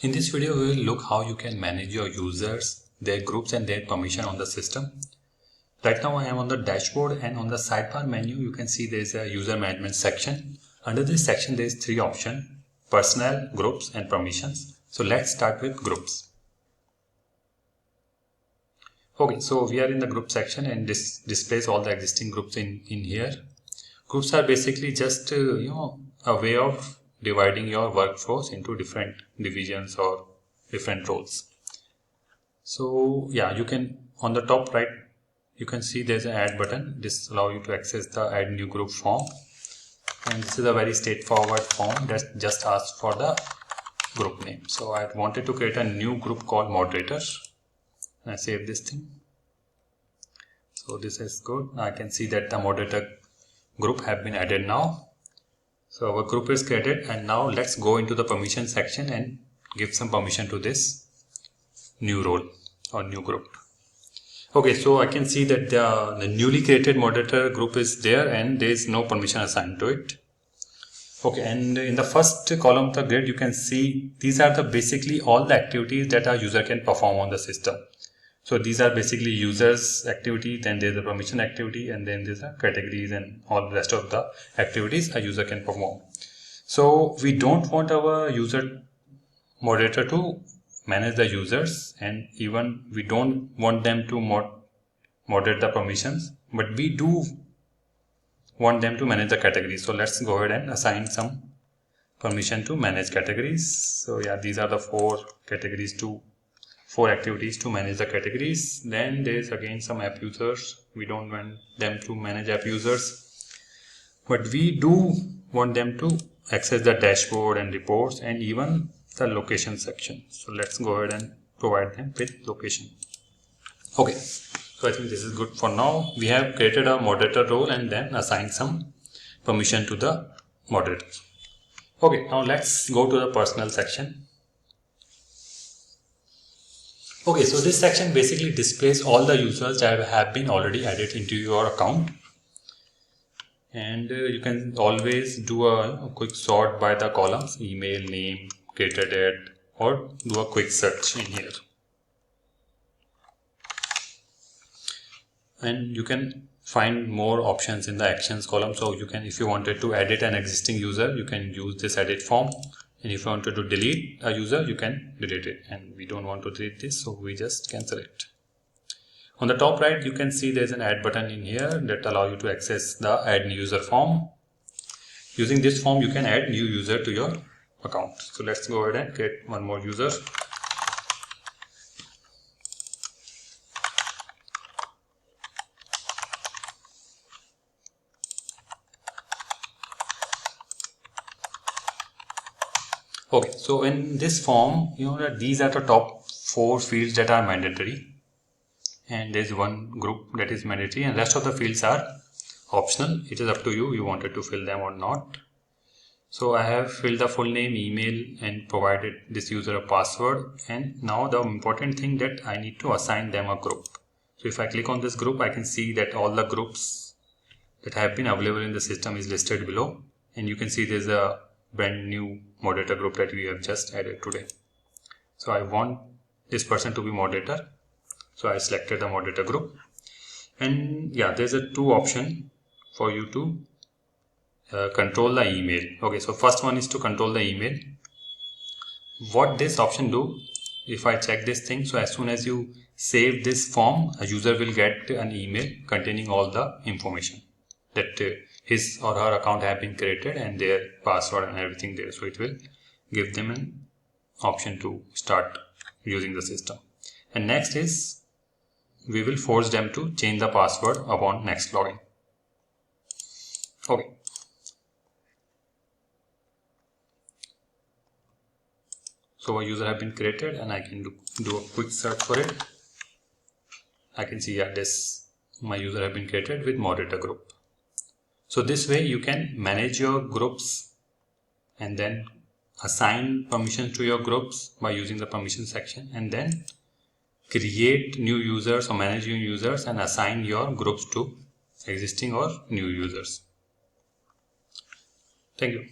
In this video, we will look how you can manage your users, their groups and their permission on the system. Right now I am on the dashboard, and on the sidebar menu you can see there is a user management section. Under this section there is three options: personnel, groups and permissions. So let's start with groups. Okay, so we are in the group section and this displays all the existing groups in here. Groups are basically just a way of dividing your workforce into different divisions or different roles. So yeah, you can, on the top right, you can see there's an add button. This allows you to access the add new group form, and this is a very straightforward form that just asks for the group name. So I wanted to create a new group called moderator, and I save this thing. So this is good. I can see that the moderator group have been added now. So our group is created, and now let's go into the permission section and give some permission to this new role or new group. Okay, so I can see that the newly created moderator group is there and there is no permission assigned to it. Okay, and in the first column of the grid you can see these are the basically all the activities that a user can perform on the system. So these are basically users activity, then there's a permission activity, and then there's a categories and all the rest of the activities a user can perform. So we don't want our user moderator to manage the users, and even we don't want them to moderate the permissions, but we do want them to manage the categories. So let's go ahead and assign some permission to manage categories. So yeah, these are the four activities to manage the categories. Then there is again some app users. We don't want them to manage app users, but we do want them to access the dashboard and reports and even the location section. So let's go ahead and provide them with location. Okay, so I think this is good for now. We have created a moderator role and then assigned some permission to the moderator. Okay, now let's go to the personnel section. Okay, so this section basically displays all the users that have been already added into your account, and you can always do a quick sort by the columns: email, name, created at, or do a quick search in here. And you can find more options in the actions column. So you can, if you wanted to edit an existing user, you can use this edit form, and if you wanted to delete a user, you can delete it, and we don't want to delete this, so we just cancel it. On the top right you can see there's an add button in here that allows you to access the add new user form. Using this form you can add new user to your account. So let's go ahead and create one more user. Okay, so in this form, you know that these are the top 4 fields that are mandatory, and there's one group that is mandatory, and rest of the fields are optional. It is up to you wanted to fill them or not. So I have filled the full name, email, and provided this user a password. And now the important thing that I need to assign them a group. So if I click on this group, I can see that all the groups that have been available in the system is listed below, and you can see there's a brand new moderator group that we have just added today. So I want this person to be moderator, so I selected the moderator group. And yeah, there's a 2 option for you to control the email. Okay, so first one is to control the email. What this option do, if I check this thing, so as soon as you save this form, a user will get an email containing all the information that his or her account have been created and their password and everything there. So it will give them an option to start using the system. And next is we will force them to change the password upon next login. Okay. So a user have been created, and I can do a quick search for it. I can see, yeah, my user have been created with moderator group. So this way you can manage your groups and then assign permissions to your groups by using the permission section, and then create new users or manage new users and assign your groups to existing or new users. Thank you.